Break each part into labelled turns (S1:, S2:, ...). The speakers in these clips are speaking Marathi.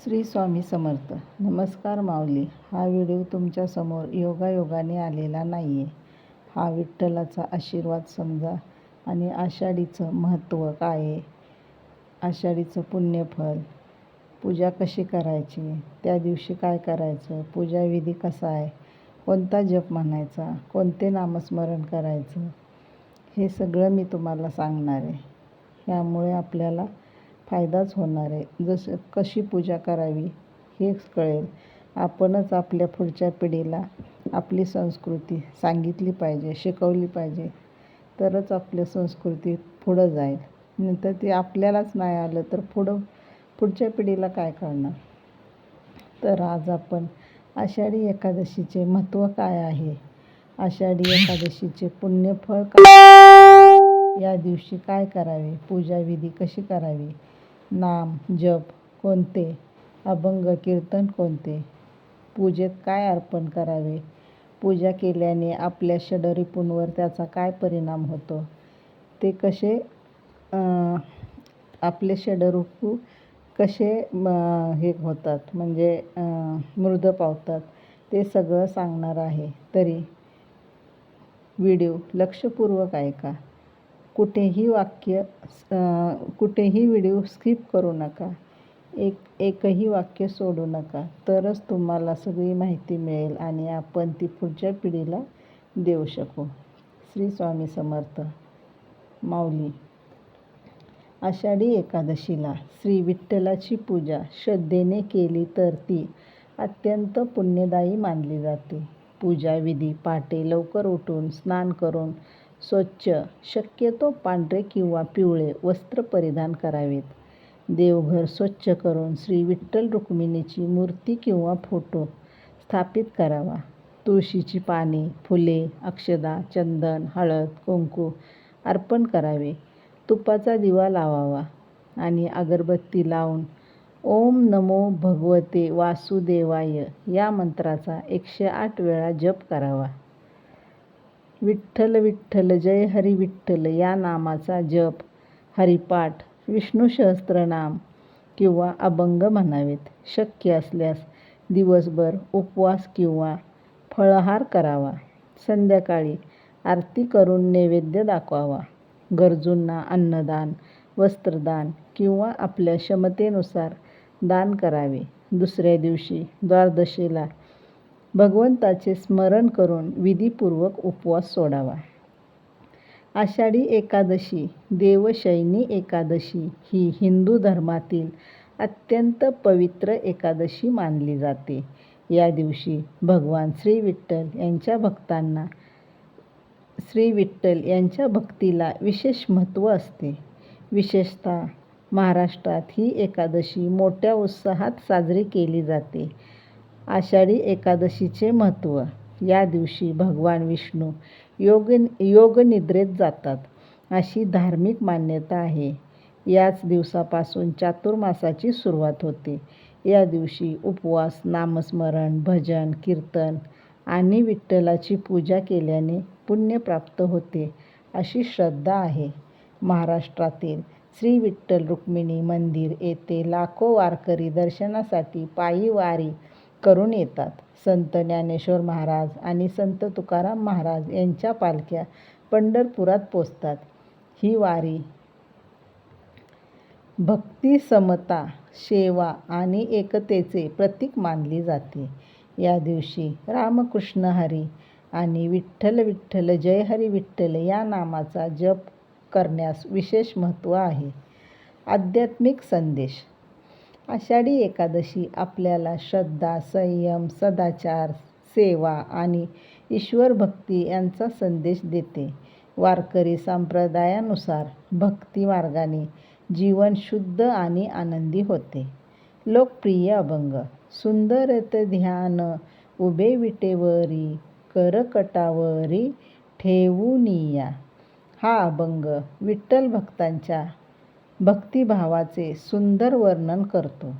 S1: श्री स्वामी समर्थ. नमस्कार माऊली. हा व्हिडिओ तुमच्यासमोर योगायोगाने आलेला नाही आहे. हा विठ्ठलाचा आशीर्वाद समजा आणि आषाढीचं महत्त्व काय आहे, आषाढीचं पुण्यफल, पूजा कशी करायची, त्या दिवशी काय करायचं, पूजाविधी कसा आहे, कोणता जप म्हणायचा, कोणते नामस्मरण करायचं, हे सगळं मी तुम्हाला सांगणार आहे. ह्यामुळे आपल्याला फायदाच होणार आहे. जसं कशी पूजा करावी हेच कळेल. आपणच आपल्या पुढच्या पिढीला आपली संस्कृती सांगितली पाहिजे, शिकवली पाहिजे, तरच आपली संस्कृती पुढं जाईल. नंतर ते आपल्यालाच नाही आलं तर पुढच्या पिढीला काय कळणार. तर आज आपण आषाढी एकादशीचे महत्त्व काय आहे, आषाढी एकादशीचे पुण्यफळ काय, या दिवशी काय करावे, पूजाविधी कशी करावी, नाम जप कोणते, अभंग कीर्तन कोणते, पूजेत काय अर्पण करावे, पूजा केल्याने आपल्या षडरिपूंवर त्याचा काय परिणाम होतो, ते कसे आपले षडरिपू कसे हे होतात, म्हणजे मृद पावतात, ते सगळं सांगणार आहे. तरी व्हिडिओ लक्षपूर्वक ऐका. कुठेही व्हिडिओ स्किप करू नका. एकही वाक्य सोडू नका. तरच तुम्हाला सगळी माहिती मिळेल आणि आपण ती पुढच्या पिढीला देऊ शकू. श्री स्वामी समर्थ. माऊली. आषाढी एकादशीला श्री विठ्ठलाची पूजा श्रद्धेने केली तर ती अत्यंत पुण्यदायी मानली जाते. पूजाविधी पहाटे लवकर उठून स्नान करून स्वच्छ, शक्यतो पांढरे किंवा पिवळे वस्त्र परिधान करावेत. देवघर स्वच्छ करून श्री विठ्ठल रुक्मिणीची मूर्ती किंवा फोटो स्थापित करावा. तुळशीची पाने, फुले, अक्षदा, चंदन, हळद, कुंकू अर्पण करावे. तुपाचा दिवा लावावा आणि अगरबत्ती लावून ओम नमो भगवते वासुदेवाय या मंत्राचा 108 वेळा जप करावा. विठ्ठल विठ्ठल जय हरी विठ्ठल या नामाचा जप, हरिपाठ, विष्णू सहस्त्रनाम किंवा अभंग म्हणावेत. शक्य असल्यास दिवसभर उपवास किंवा फळाहार करावा. संध्याकाळी आरती करून नैवेद्य दाखवावा. गरजूंना अन्नदान, वस्त्रदान किंवा आपल्या क्षमतेनुसार दान करावे. दुसऱ्या दिवशी द्वादशीला भगवंताचे स्मरण करून विधिपूर्वक उपवास सोडावा. आषाढी एकादशी देवशयनी एकादशी ही हिंदू धर्मातील अत्यंत पवित्र एकादशी मानली जाते. या दिवशी भगवान श्री विठ्ठल यांच्या भक्तीला विशेष महत्त्व असते. विशेषतः महाराष्ट्रात ही एकादशी मोठ्या उत्साहात साजरी केली जाते. आषाढी एकादशीचे महत्त्व. या दिवशी भगवान विष्णू योगनिद्रेत जातात अशी धार्मिक मान्यता आहे. याच दिवसापासून चातुर्मासाची सुरुवात होते. या दिवशी उपवास, नामस्मरण, भजन, कीर्तन आणि विठ्ठलाची पूजा केल्याने पुण्य प्राप्त होते अशी श्रद्धा आहे. महाराष्ट्रातील श्री विठ्ठल रुक्मिणी मंदिर येथे लाखो वारकरी दर्शनासाठी पायी वारी करून येतात. संत ज्ञानेश्वर महाराज आणि संत तुकाराम महाराज यांच्या पालख्या पंढरपुरात पोचतात. ही वारी भक्ती, समता, सेवा आणि एकतेचे प्रतीक मानली जाते. या दिवशी रामकृष्ण हरी आणि विठ्ठल विठ्ठल जय हरी विठ्ठल या नामाचा जप करण्यास विशेष महत्त्व आहे. आध्यात्मिक संदेश. आषाढी एकादशी आपल्याला श्रद्धा, संयम, सदाचार, सेवा आणि ईश्वर भक्ती यांचा संदेश देते. वारकरी संप्रदायानुसार भक्ती मार्गाने जीवन शुद्ध आणि आनंदी होते. लोकप्रिय अभंग. सुंदरत ध्यान उभे विटेवरी, करकटावरी ठेवूनिया. हा अभंग विठ्ठल भक्तांच्या भक्तिभावाचे सुंदर वर्णन करतो.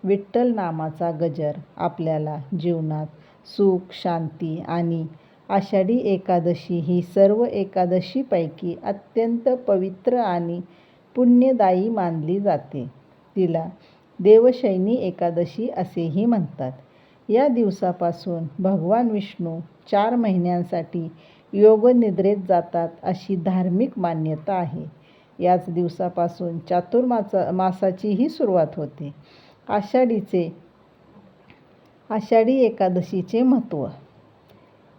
S1: विठ्ठल नामाचा गजर आपल्याला जीवनात सुख, शांती आणि आषाढी एकादशी ही सर्व एकादशीपैकी अत्यंत पवित्र आणि पुण्यदायी मानली जाते. तिला देवशयनी एकादशी असेही म्हणतात. या दिवसापासून भगवान विष्णू 4 महिन्यांसाठी योगनिद्रेत जातात अशी धार्मिक मान्यता आहे. याच दिवसापासून चातुर्मासाचीही सुरुवात होते. आषाढी एकादशीचे महत्त्व.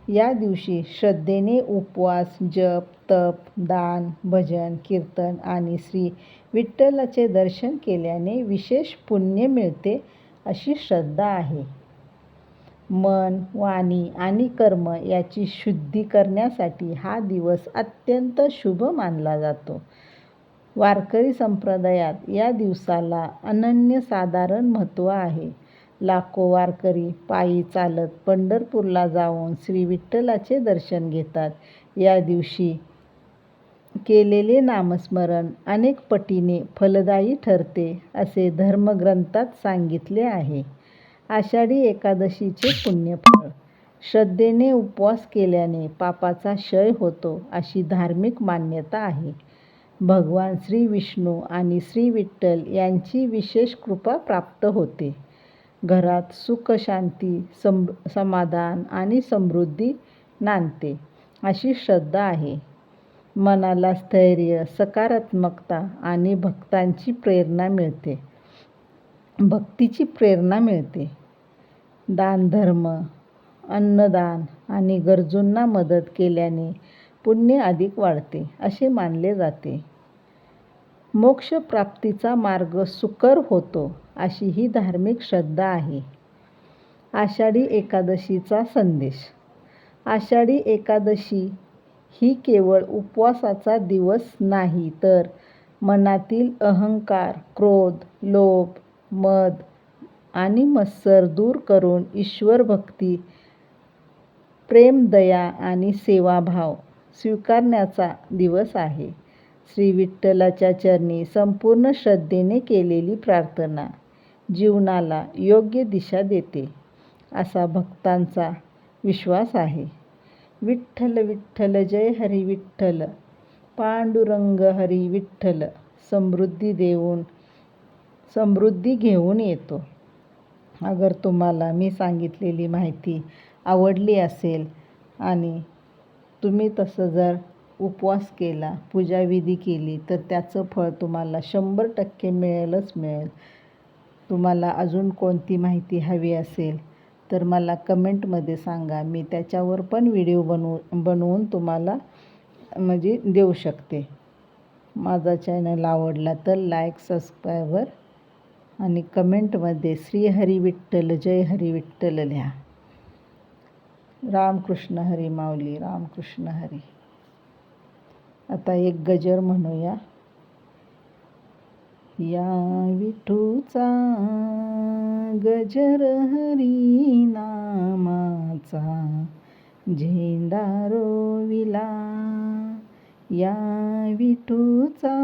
S1: या दिवशी श्रद्धेने उपवास, जप, तप, दान, भजन, कीर्तन आणि श्री विठ्ठलाचे दर्शन केल्याने विशेष पुण्य मिळते अशी श्रद्धा आहे. मन, वाणी आणि कर्म याची शुद्धी करण्यासाठी हा दिवस अत्यंत शुभ मानला जातो. वारकरी संप्रदायात या दिवसाला अनन्यसाधारण महत्त्व आहे. लाखो वारकरी पायी चालत पंढरपूरला जाऊन श्री विठ्ठलाचे दर्शन घेतात. या दिवशी केलेले नामस्मरण अनेक पटीने फलदायी ठरते असे धर्मग्रंथात सांगितले आहे. आषाढी एकादशीचे पुण्यफळ. श्रद्धेने उपवास केल्याने पापाचा क्षय होतो अशी धार्मिक मान्यता आहे. भगवान श्री विष्णू आणि श्री विठ्ठल यांची विशेष कृपा प्राप्त होते. घरात सुख, शांती, समाधान आणि समृद्धी नांदते अशी श्रद्धा आहे. मनाला स्थैर्य, सकारात्मकता आणि भक्तीची प्रेरणा मिळते. दानधर्म, अन्नदान आणि गरजूंना मदत केल्याने पुण्य अधिक वाढते असे मानले जाते. मोक्षप्राप्तीचा मार्ग सुकर होतो अशी ही धार्मिक श्रद्धा आहे. आषाढी एकादशीचा संदेश. आषाढी एकादशी ही केवळ उपवासाचा दिवस नाही, तर मनातील अहंकार, क्रोध, लोभ, मद आणि मत्सर दूर करून ईश्वरभक्ती, प्रेम, दया आणि सेवाभाव स्वीकारण्याचा दिवस आहे. श्री विठ्ठलाच्या चरणी संपूर्ण श्रद्धेने केलेली प्रार्थना जीवनाला योग्य दिशा देते असा भक्तांचा विश्वास आहे. विठ्ठल विठ्ठल जय हरी विठ्ठल, पांडुरंग हरी विठ्ठल समृद्धी घेऊन येतो. अगर तुम्हाला मी सांगितलेली माहिती आवडली असेल आणि तुम्ही तसं जर उपवास केला, पूजाविधी केली तर त्याचं फळ तुम्हाला 100% मिळेलच मिळेल. तुम्हाला अजून कोणती माहिती हवी असेल तर मला कमेंटमध्ये सांगा. मी त्याच्यावर पण व्हिडिओ बनवून तुम्हाला देऊ शकते. माझा चॅनल आवडला तर लाईक, सबस्क्राईबर आणि कमेंटमध्ये श्री हरी विठ्ठल जय हरी विठ्ठल लिहा. रामकृष्ण हरी माऊली, रामकृष्ण हरी. आता एक गजर म्हणूया. या विठूचा गजर हरी नामाचा, झेंडा रोविला. या विठूचा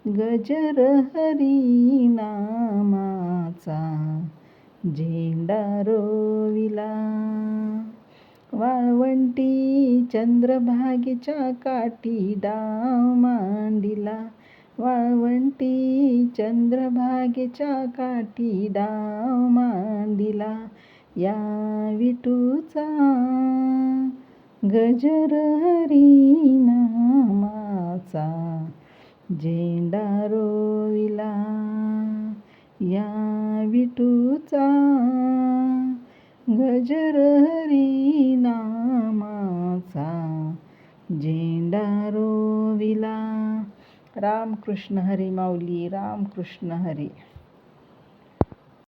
S1: गजर हरी नामाचा, झेंडा रोविला. वाळवंटी चंद्रभागेच्या काठी डाव मांडिला. वाळवंटी चंद्रभागेच्या काठी डाव मांडिला. या विठूचा गजर हरी नामाचा, झेंडा रोविला. या विठूचा गजर हरी नामाचा, झेंडा रोविला. रामकृष्ण हरी माऊली, रामकृष्ण हरी.